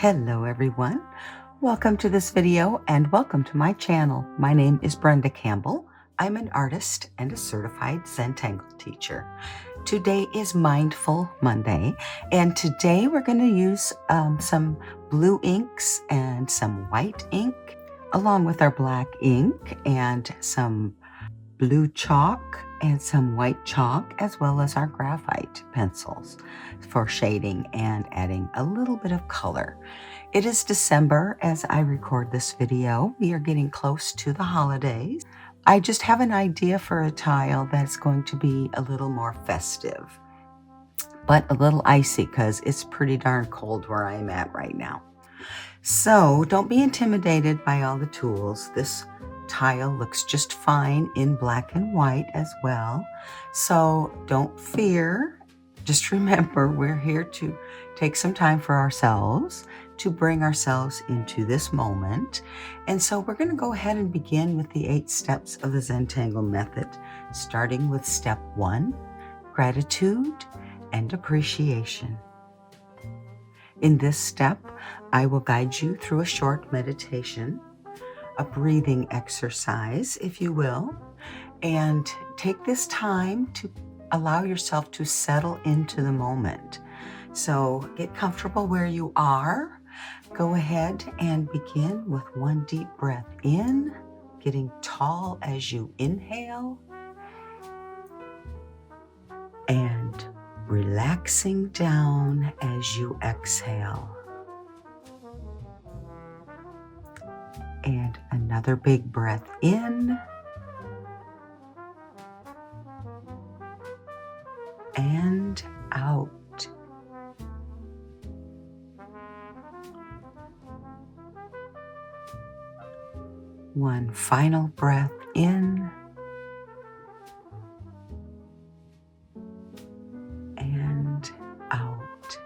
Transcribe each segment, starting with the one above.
Hello everyone, welcome to this video and welcome to my channel. My name is Brenda Campbell. I'm an artist and a certified Zentangle teacher. Today is Mindful Monday, and today we're going to use some blue inks and some white ink along with our black ink and some blue chalk and some white chalk, as well as our graphite pencils for shading and adding a little bit of color. It is December as I record this video. We are getting close to the holidays. I just have an idea for a tile that's going to be a little more festive, but a little icy because it's pretty darn cold where I'm at right now. So don't be intimidated by all the tools. This tile looks just fine in black and white as well. So don't fear. Just remember, we're here to take some time for ourselves, to bring ourselves into this moment. And so we're going to go ahead and begin with the 8 steps of the Zentangle Method, starting with step 1, gratitude and appreciation. In this step, I will guide you through a short meditation, a breathing exercise, if you will, and take this time to allow yourself to settle into the moment. So get comfortable where you are. Go ahead and begin with one deep breath in, getting tall as you inhale, and relaxing down as you exhale. And another big breath in, and out. One final breath in, and out.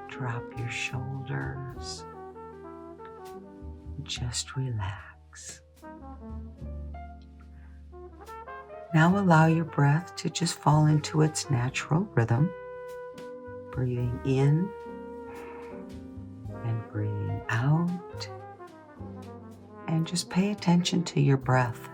Drop your shoulders. Just relax. Now allow your breath to just fall into its natural rhythm, breathing in and breathing out, and just pay attention to your breath.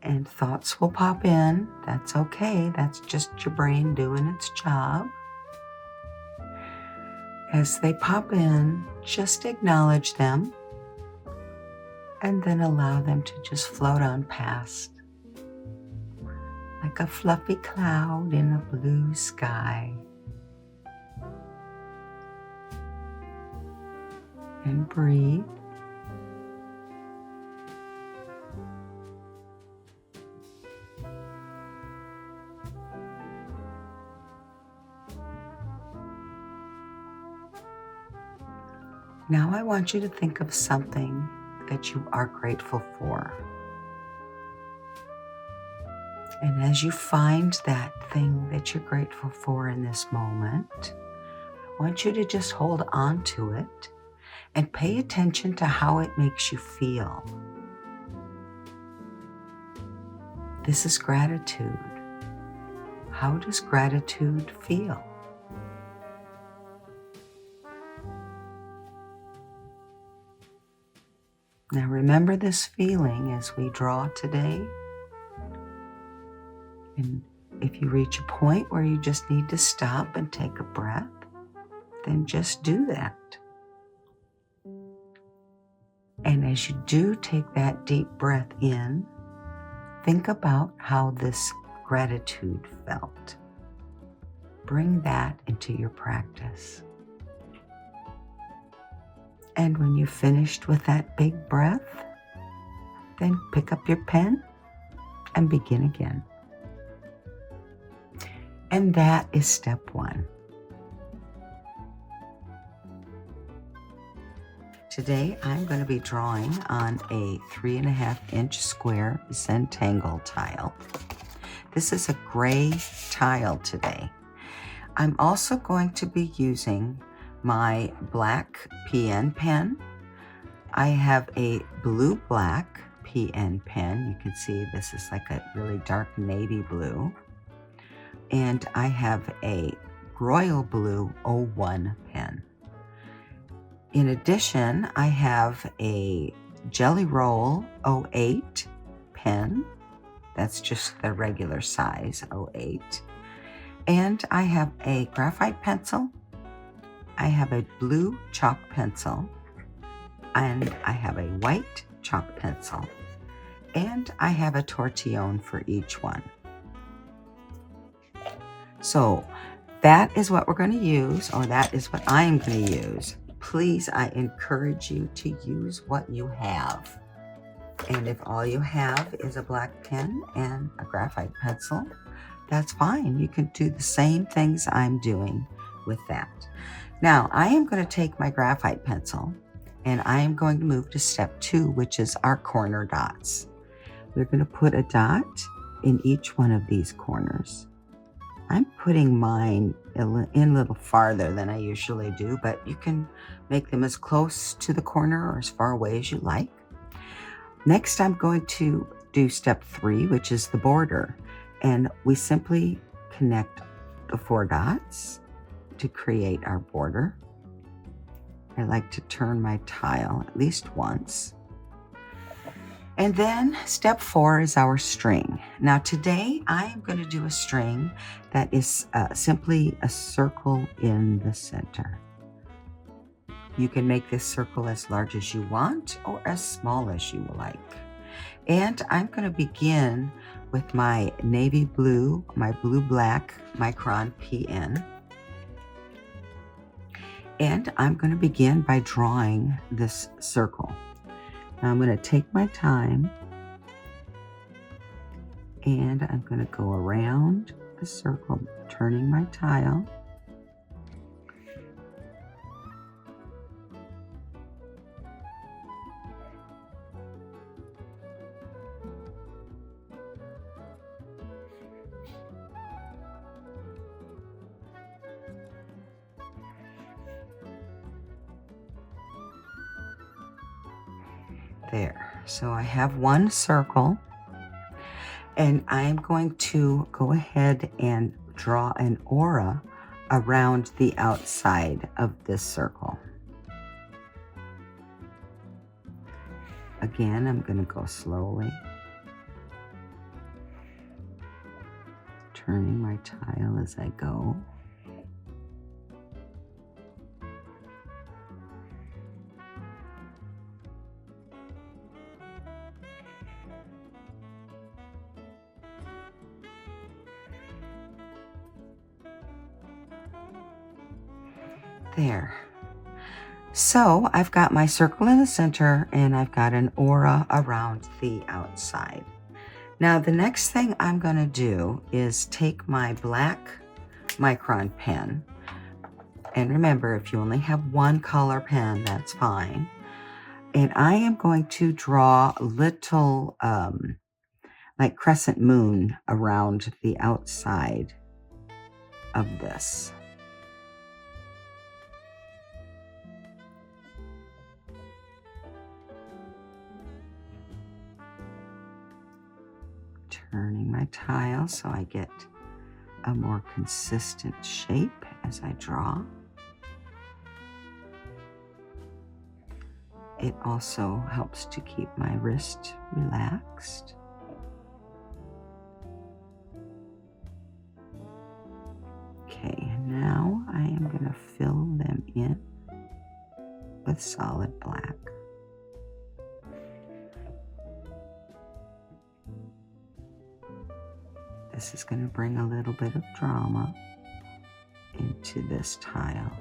And thoughts will pop in. That's okay. That's just your brain doing its job. As they pop in, just acknowledge them and then allow them to just float on past like a fluffy cloud in a blue sky. And breathe. Now I want you to think of something that you are grateful for. And as you find that thing that you're grateful for in this moment, I want you to just hold on to it and pay attention to how it makes you feel. This is gratitude. How does gratitude feel? Now remember this feeling as we draw today. And if you reach a point where you just need to stop and take a breath, then just do that. And as you do take that deep breath in, think about how this gratitude felt. Bring that into your practice. And when you've finished with that big breath, then pick up your pen and begin again. And that is step 1. Today I'm going to be drawing on a 3.5-inch square Zentangle tile. This is a gray tile today. I'm also going to be using my black PN pen. I have a blue black PN pen. You can see this is like a really dark navy blue. And I have a royal blue 01 pen. In addition, I have a Jelly Roll 08 pen. That's just the regular size 08. And I have a graphite pencil. I have a blue chalk pencil. And I have a white chalk pencil. And I have a tortillon for each one. So that is what we're going to use, or that is what I am going to use. Please, I encourage you to use what you have. And if all you have is a black pen and a graphite pencil, that's fine. You can do the same things I'm doing with that. Now, I am going to take my graphite pencil and I am going to move to step 2, which is our corner dots. We're going to put a dot in each one of these corners. I'm putting mine in a little farther than I usually do, but you can make them as close to the corner or as far away as you like. Next, I'm going to do step 3, which is the border. And we simply connect the 4 dots to create our border. I like to turn my tile at least once. And then step 4 is our string. Now today I am going to do a string that is simply a circle in the center. You can make this circle as large as you want or as small as you like. And I'm going to begin with my navy blue, my blue-black micron PN. And I'm going to begin by drawing this circle. Now I'm going to take my time and I'm going to go around the circle, turning my tile. There, so I have one circle and I am going to go ahead and draw an aura around the outside of this circle. Again, I'm going to go slowly, turning my tile as I go. There. So I've got my circle in the center and I've got an aura around the outside. Now the next thing I'm going to do is take my black micron pen. And remember, if you only have one color pen, that's fine. And I am going to draw a little like crescent moon around the outside of this. Turning my tile so I get a more consistent shape as I draw. It also helps to keep my wrist relaxed. Okay, now I am going to fill them in with solid black. This is going to bring a little bit of drama into this tile.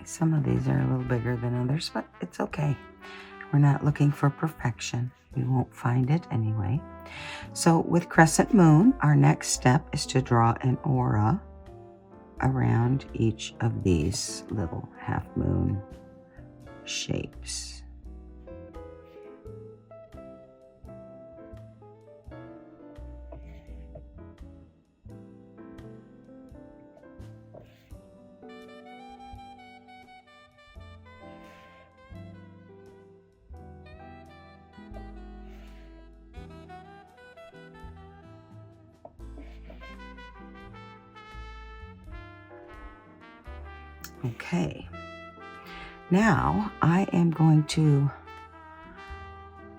Some of these are a little bigger than others, but it's okay. We're not looking for perfection. We won't find it anyway. So with crescent moon, our next step is to draw an aura around each of these little half moon shapes. Okay, now I am going to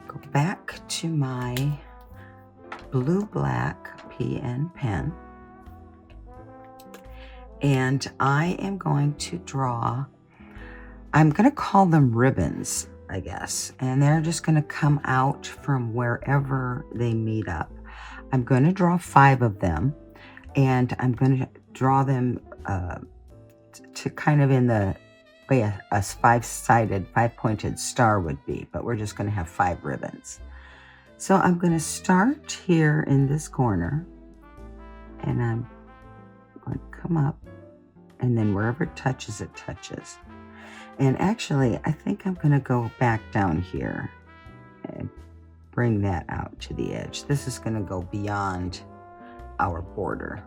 go back to my blue-black PN pen, and I am going to draw, I'm going to call them ribbons, I guess, and they're just going to come out from wherever they meet up. I'm going to draw 5 of them, and I'm going to draw them to kind of in the way a 5-sided, 5-pointed star would be, but we're just going to have 5 ribbons. So I'm going to start here in this corner, and I'm going to come up, and then wherever it touches, it touches. And actually, I think I'm going to go back down here and bring that out to the edge. This is going to go beyond our border.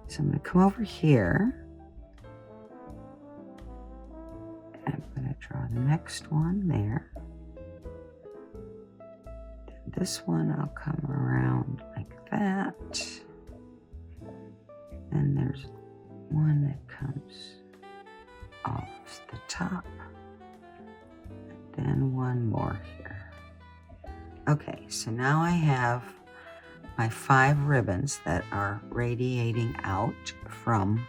So I'm going to come over here. I'm going to draw the next one there. Then this one, I'll come around like that. Then there's one that comes off the top. And then one more here. Okay, so now I have my 5 ribbons that are radiating out from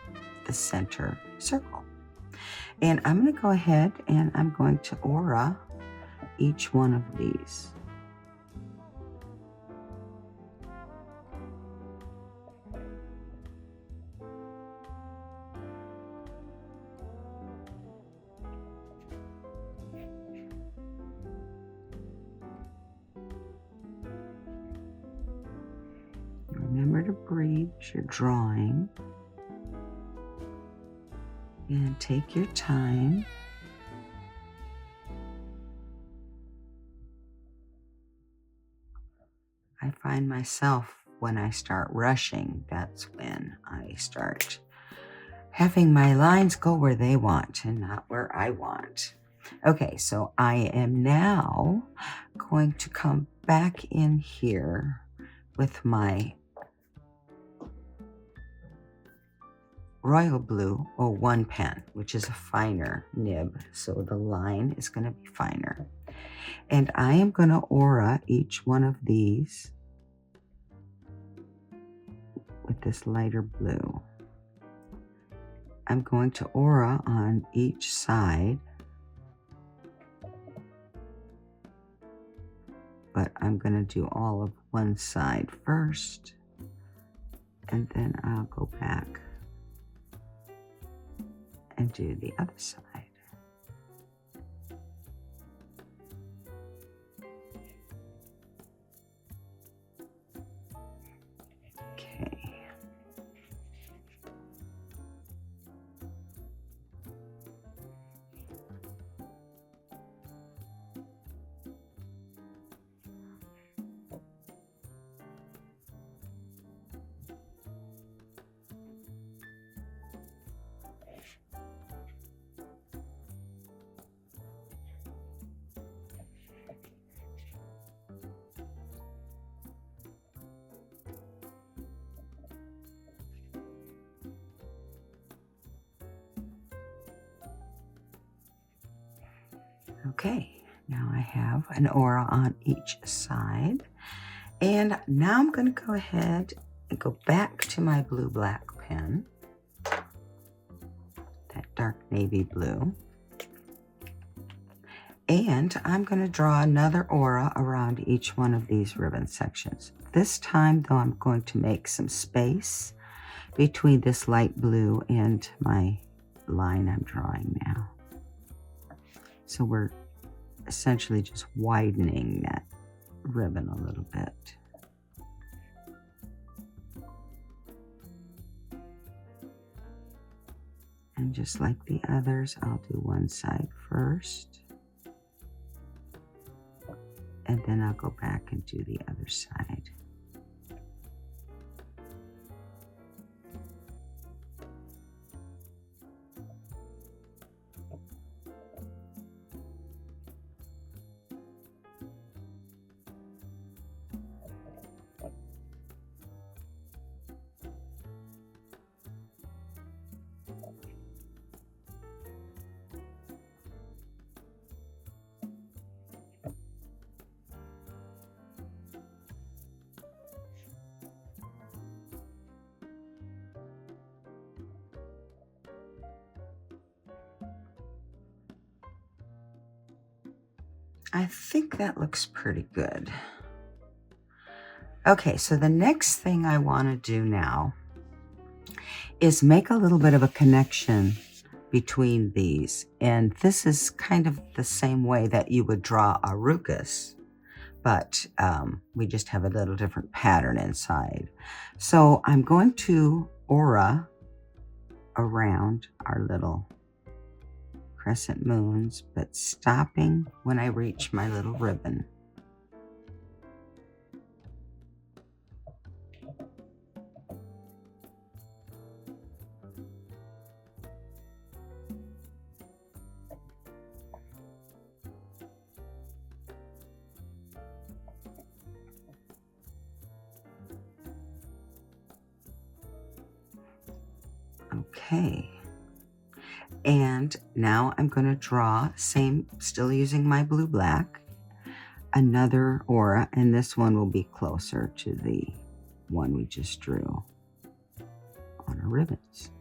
the center circle. And I'm going to go ahead and I'm going to aura each one of these. Remember to breathe as you're drawing. And take your time. I find myself when I start rushing, that's when I start having my lines go where they want and not where I want. Okay, so I am now going to come back in here with my royal blue 01 pen, which is a finer nib, so the line is going to be finer. And I am going to aura each one of these with this lighter blue. I'm going to aura on each side, but I'm going to do all of one side first, and then I'll go back and do the other side. Okay. Okay, now I have an aura on each side. And now I'm going to go ahead and go back to my blue-black pen, that dark navy blue. And I'm going to draw another aura around each one of these ribbon sections. This time, though, I'm going to make some space between this light blue and my line I'm drawing now. So we're essentially just widening that ribbon a little bit. And just like the others, I'll do one side first. And then I'll go back and do the other side. I think that looks pretty good. Okay, so the next thing I want to do now is make a little bit of a connection between these. And this is kind of the same way that you would draw a rookus, but we just have a little different pattern inside. So I'm going to aura around our little crescent moons, but stopping when I reach my little ribbon. Okay. And now I'm going to draw, still using my blue black, another aura, and this one will be closer to the one we just drew on our ribbons.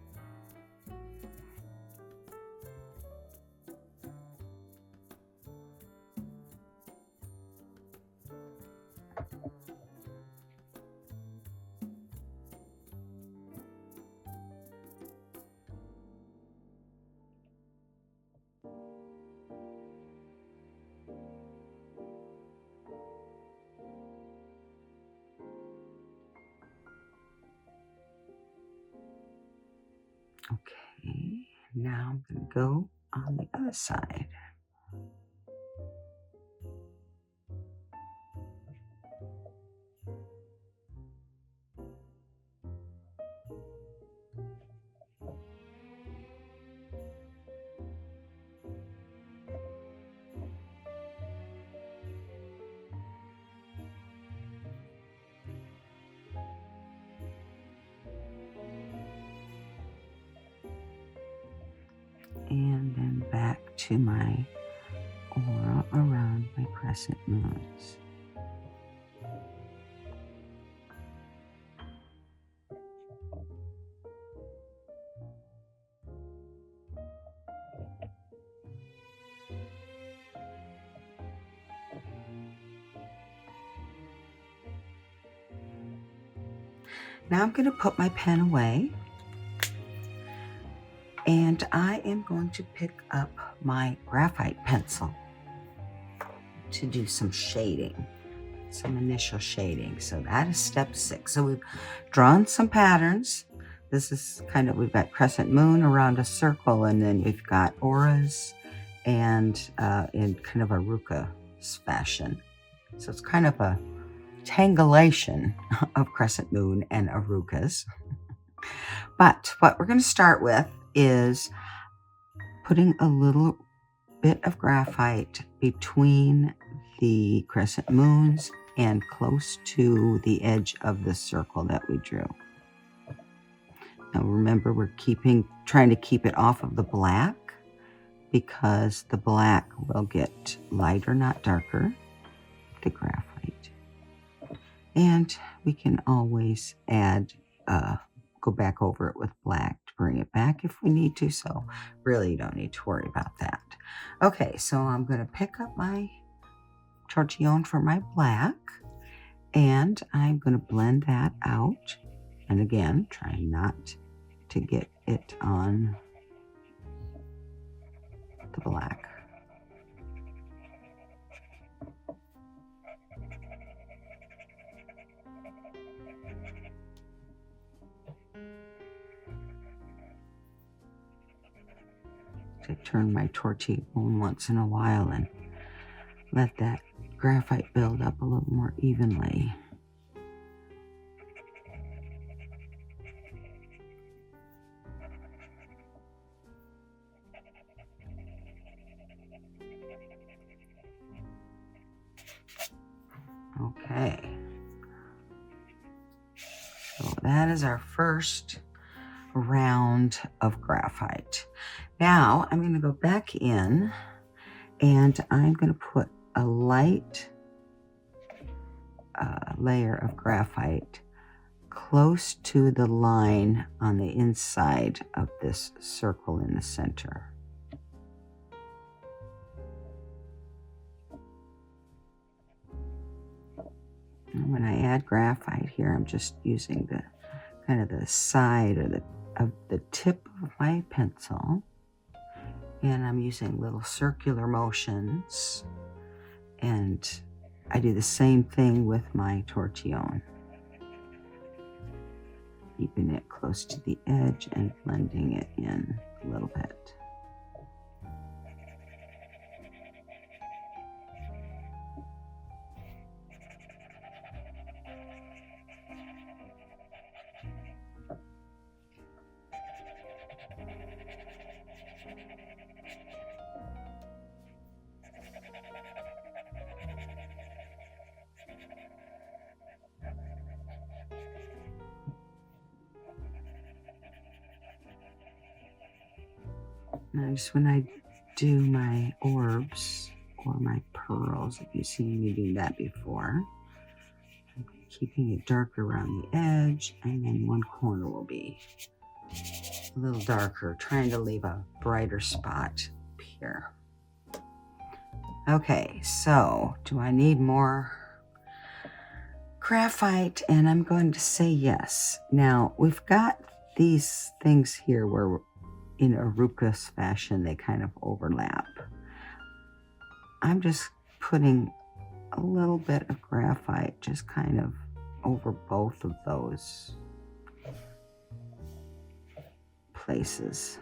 Okay, now I'm going to go on the other side. And then back to my aura around my crescent moons. Now I'm going to put my pen away, and I am going to pick up my graphite pencil to do some shading, some initial shading. So that is step 6. So we've drawn some patterns. This is kind of, we've got crescent moon around a circle, and then we've got auras and in kind of a ruka fashion. So it's kind of a tangulation of crescent moon and arukas. But what we're going to start with is putting a little bit of graphite between the crescent moons and close to the edge of the circle that we drew. Now remember, we're trying to keep it off of the black, because the black will get lighter, not darker, the graphite. And we can always add, go back over it with black to bring it back if we need to. So really you don't need to worry about that. Okay, so I'm going to pick up my tortillon for my black, and I'm going to blend that out. And again, trying not to get it on the black. I turn my tortilla on once in a while and let that graphite build up a little more evenly. Okay, so that is our first round of graphite. Now I'm going to go back in and I'm going to put a light layer of graphite close to the line on the inside of this circle in the center. And when I add graphite here, I'm just using the kind of the side of the tip of my pencil, and I'm using little circular motions, and I do the same thing with my tortillon, keeping it close to the edge and blending it in a little bit. Now, just when I do my orbs or my pearls, if you've seen me do that before, I'm keeping it darker around the edge, and then one corner will be a little darker, trying to leave a brighter spot up here. Okay, so do I need more graphite? And I'm going to say yes. Now, we've got these things here where in a rookus fashion, they kind of overlap. I'm just putting a little bit of graphite just kind of over both of those places.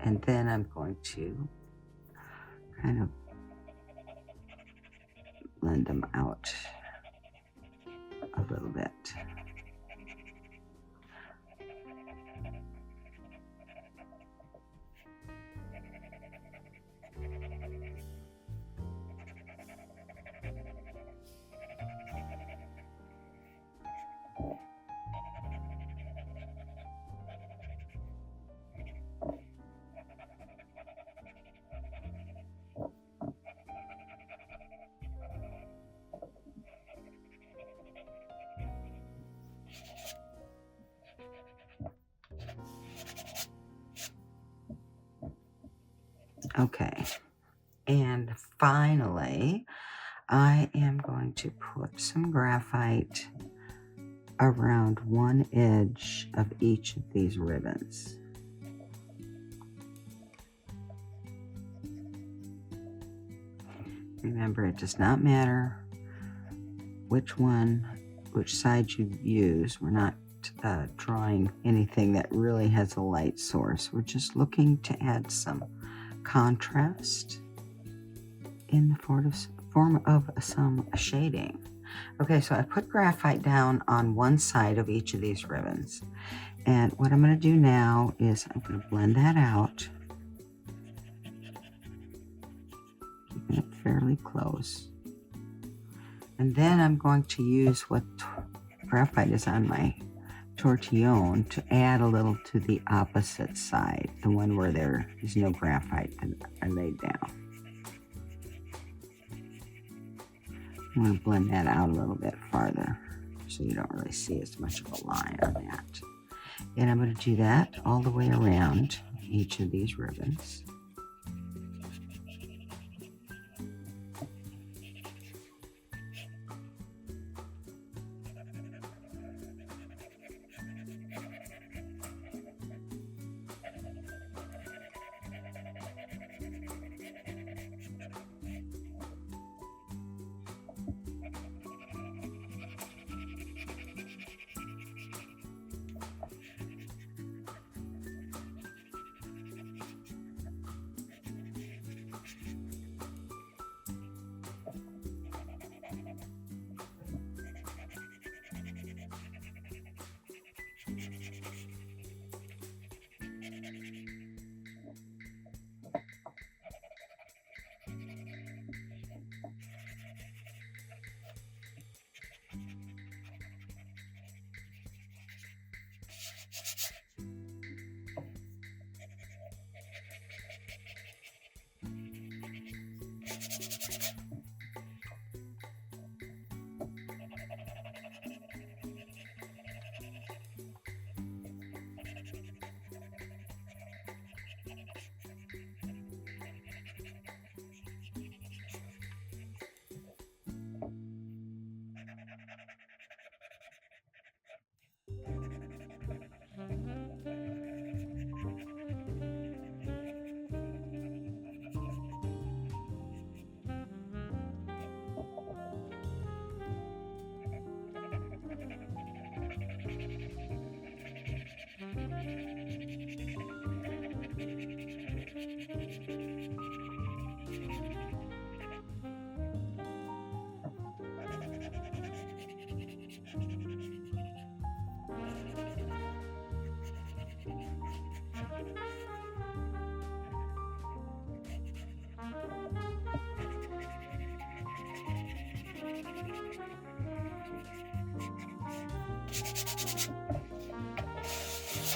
And then I'm going to kind of blend them out a little bit. Okay, and finally, I am going to put some graphite around one edge of each of these ribbons. Remember, it does not matter which side you use. We're not drawing anything that really has a light source. We're just looking to add some contrast in the form of some shading. Okay, so I put graphite down on one side of each of these ribbons. And what I'm going to do now is I'm going to blend that out, keeping it fairly close. And then I'm going to use what graphite is on my tortillon to add a little to the opposite side, the one where there is no graphite that I laid down. I'm going to blend that out a little bit farther so you don't really see as much of a line on that. And I'm going to do that all the way around each of these ribbons.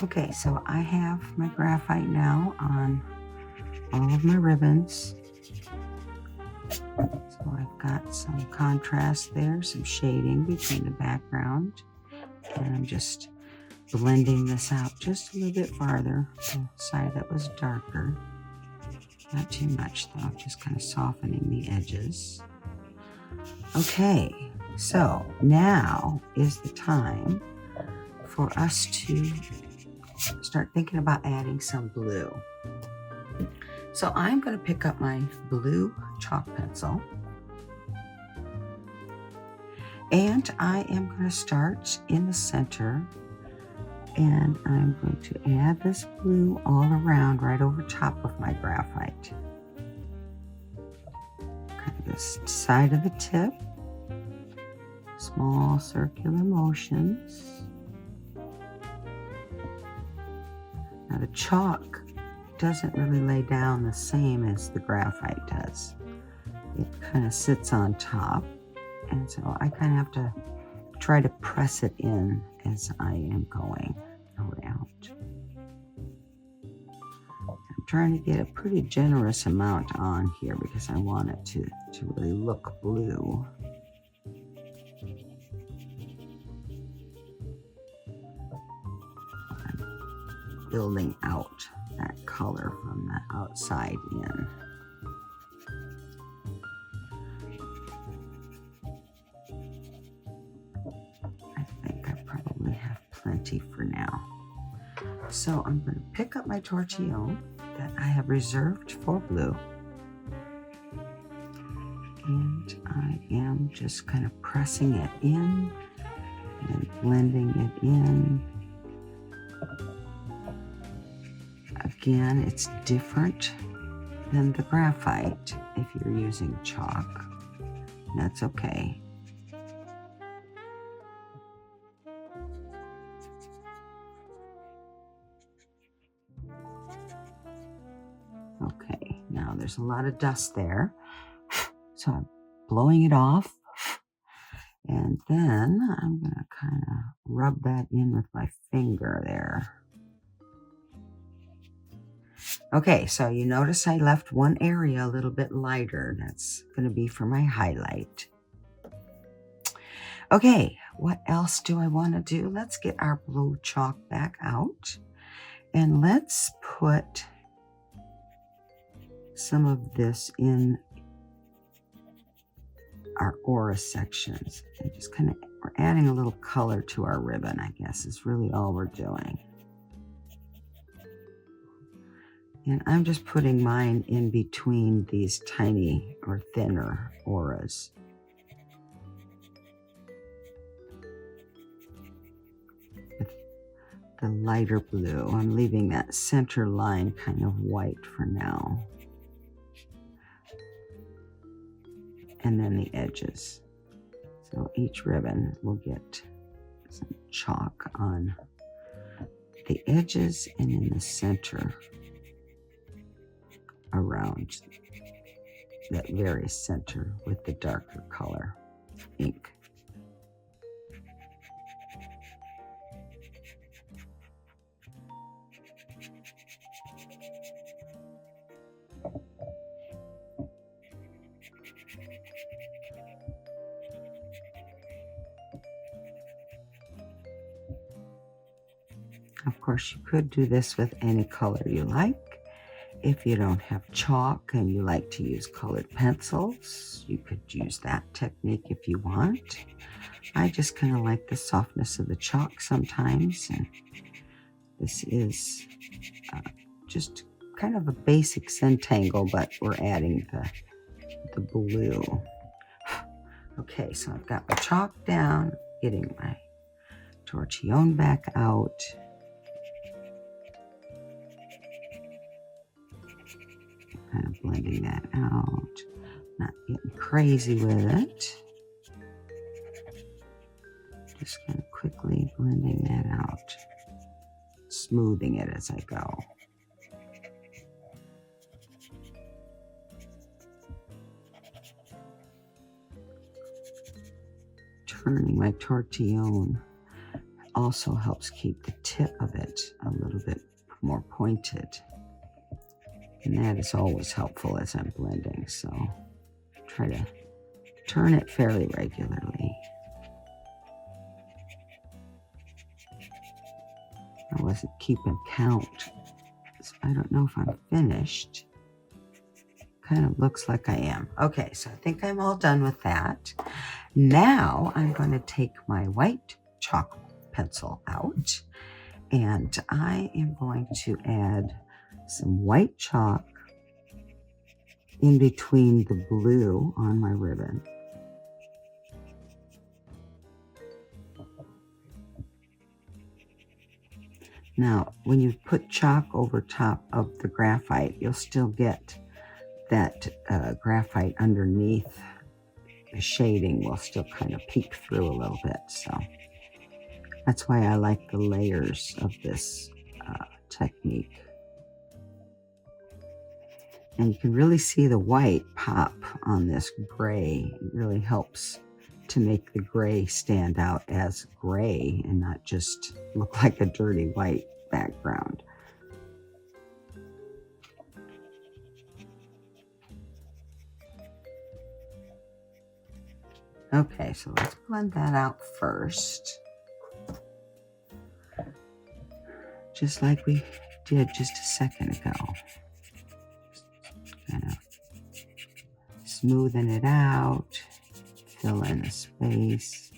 Okay, so I have my graphite now on all of my ribbons. So I've got some contrast there, some shading between the background. And I'm just blending this out just a little bit farther, the side that was darker. Not too much though, just kind of softening the edges. Okay, so now is the time for us to start thinking about adding some blue. So I'm going to pick up my blue chalk pencil, and I am going to start in the center, and I'm going to add this blue all around right over top of my graphite. Kind of this side of the tip, small circular motions. Now the chalk doesn't really lay down the same as the graphite does. It kind of sits on top, and so I kind of have to try to press it in as I am going around. I'm trying to get a pretty generous amount on here because I want it to really look blue. Building out that color from the outside in. I think I probably have plenty for now. So I'm going to pick up my tortillon that I have reserved for blue. And I am just kind of pressing it in and blending it in. Again, it's different than the graphite if you're using chalk. That's okay. Okay, now there's a lot of dust there. So I'm blowing it off. And then I'm going to kind of rub that in with my finger there. Okay, so you notice I left one area a little bit lighter. That's going to be for my highlight. Okay, what else do I want to do? Let's get our blue chalk back out. And let's put some of this in our aura sections. And just kind of, we're adding a little color to our ribbon, I guess, is really all we're doing. And I'm just putting mine in between these tiny or thinner auras. With the lighter blue, I'm leaving that center line kind of white for now. And then the edges. So each ribbon will get some chalk on the edges and in the center around that very center with the darker color ink. Of course, you could do this with any color you like. If you don't have chalk and you like to use colored pencils, you could use that technique if you want. I just kind of like the softness of the chalk sometimes, and this is just kind of a basic Zentangle, but we're adding the blue. Okay, so I've got my chalk down, getting my tortillon back out. Kind of blending that out, not getting crazy with it. Just kind of quickly blending that out, smoothing it as I go. Turning my tortillon also helps keep the tip of it a little bit more pointed. And that is always helpful as I'm blending, so try to turn it fairly regularly. I wasn't keeping count, so I don't know if I'm finished. Kind of looks like I am. Okay, so I think I'm all done with that. Now I'm going to take my white chalk pencil out, and I am going to add some white chalk in between the blue on my ribbon. Now, when you put chalk over top of the graphite, you'll still get that graphite underneath. The shading will still kind of peek through a little bit, so that's why I like the layers of this technique. And you can really see the white pop on this gray. It really helps to make the gray stand out as gray and not just look like a dirty white background. Okay, so let's blend that out first. Just like we did just a second ago. Kind of smoothing it out, fill in the space.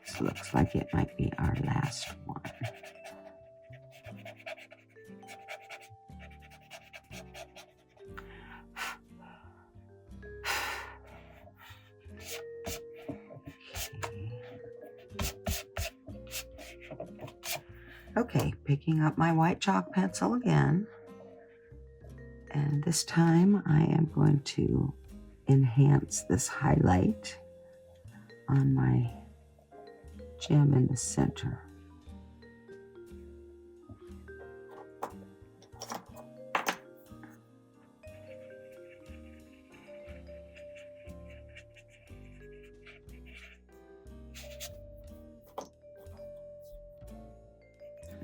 This looks like it might be our last one. Okay, picking up my white chalk pencil again. And this time I am going to enhance this highlight on my gem in the center.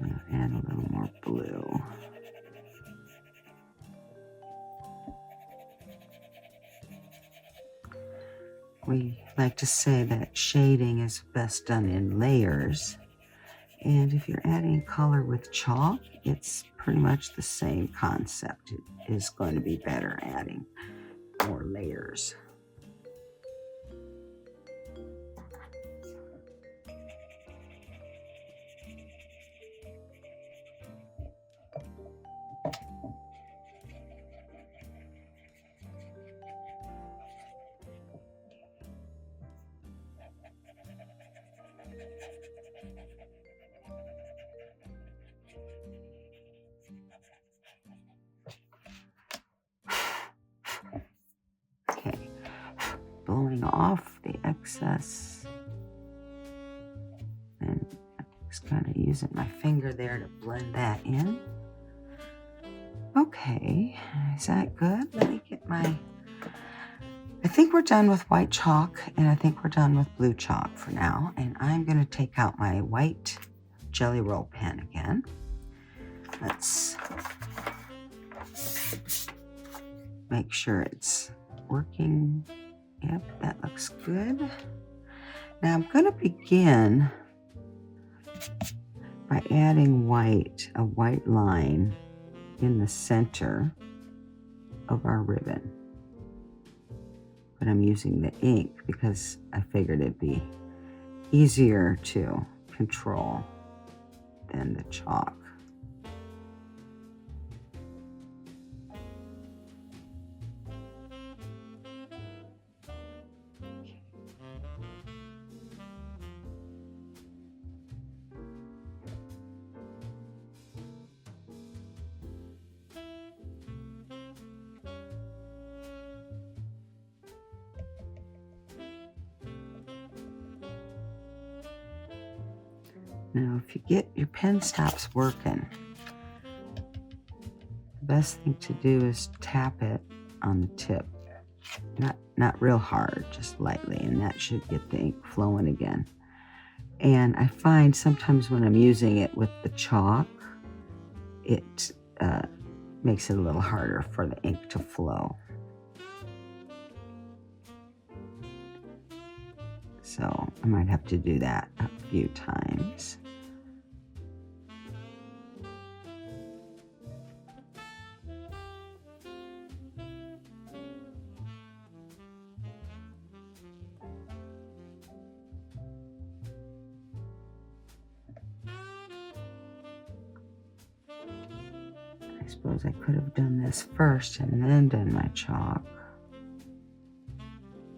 I'll add a little more blue. We like to say that shading is best done in layers. And if you're adding color with chalk, it's pretty much the same concept. It is going to be better adding more layers. off the excess. And just kind of using my finger there to blend that in. Okay, is that good? Let me get my... I think we're done with white chalk, and I think we're done with blue chalk for now. And I'm going to take out my white Jelly Roll pen again. Let's make sure it's working. Yep, that looks good. Now I'm going to begin by adding a white line in the center of our ribbon. But I'm using the ink because I figured it'd be easier to control than the chalk. Now, if you get your pen stops working, the best thing to do is tap it on the tip. Not real hard, just lightly, and that should get the ink flowing again. And I find sometimes when I'm using it with the chalk, it makes it a little harder for the ink to flow. So I might have to do that a few times. I suppose I could have done this first and then done my chalk.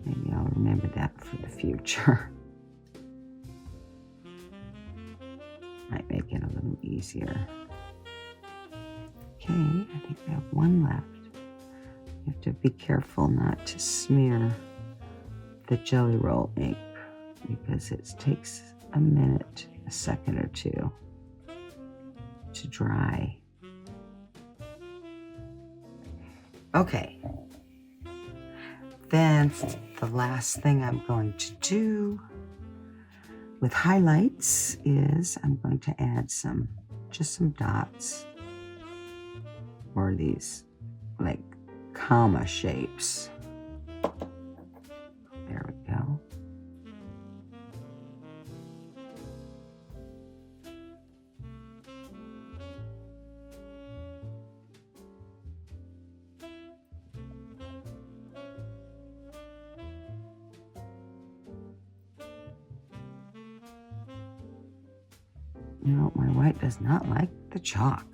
Maybe I'll remember that for the future. Might make it a little easier. Okay, I think we have one left. You have to be careful not to smear the Jelly Roll ink because it takes a minute, a second or two to dry. Okay, then the last thing I'm going to do with highlights is I'm going to add just some dots or these like comma shapes. There we go. No, my white does not like the chalk,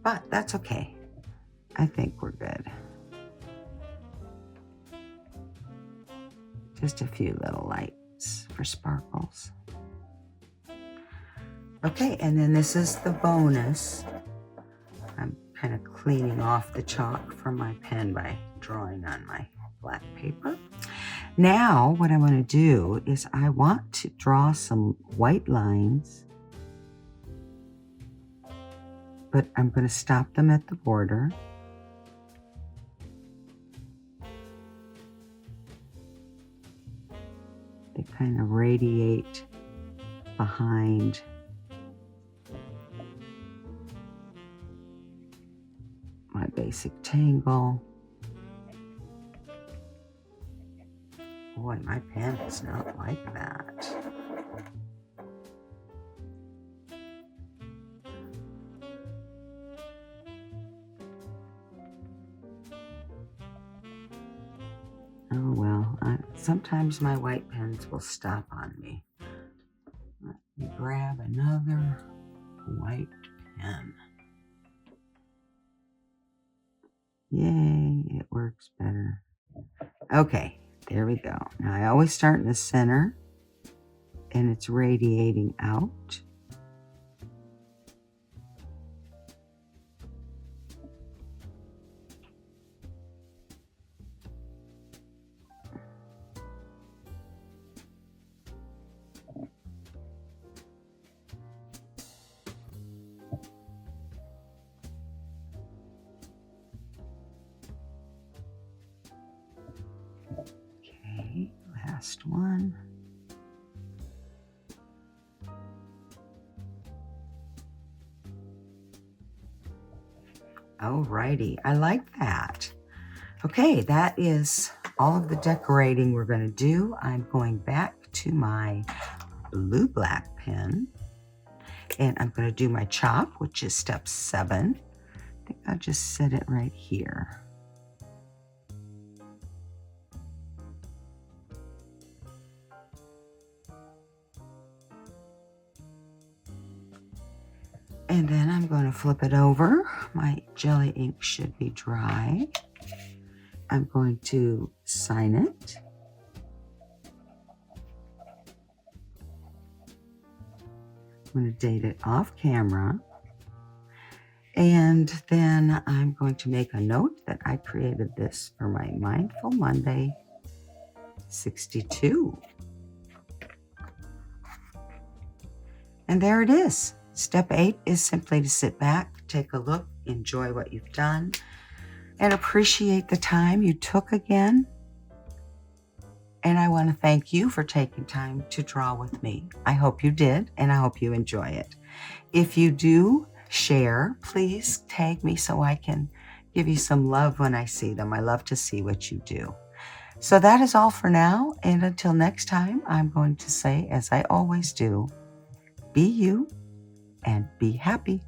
but that's okay. I think we're good. Just a few little lights for sparkles. Okay, and then this is the bonus. I'm kind of cleaning off the chalk from my pen by drawing on my black paper. Now, what I want to do is I want to draw some white lines, but I'm going to stop them at the border. They kind of radiate behind my basic tangle. Boy, my pen does not like that. Oh well, sometimes my white pens will stop on me. Let me grab another white pen. Yay, it works better. Okay, there we go. Now I always start in the center and it's radiating out. First one. Alrighty, I like that. Okay, that is all of the decorating we're going to do. I'm going back to my blue black pen, and I'm going to do my chop, which is step 7. I think I'll just set it right here. And then I'm going to flip it over. My jelly ink should be dry. I'm going to sign it. I'm going to date it off camera. And then I'm going to make a note that I created this for my Mindful Monday 62. And there it is. Step 8 is simply to sit back, take a look, enjoy what you've done, and appreciate the time you took again. And I want to thank you for taking time to draw with me. I hope you did, and I hope you enjoy it. If you do share, please tag me so I can give you some love when I see them. I love to see what you do. So that is all for now, and until next time, I'm going to say, as I always do, be you and be happy.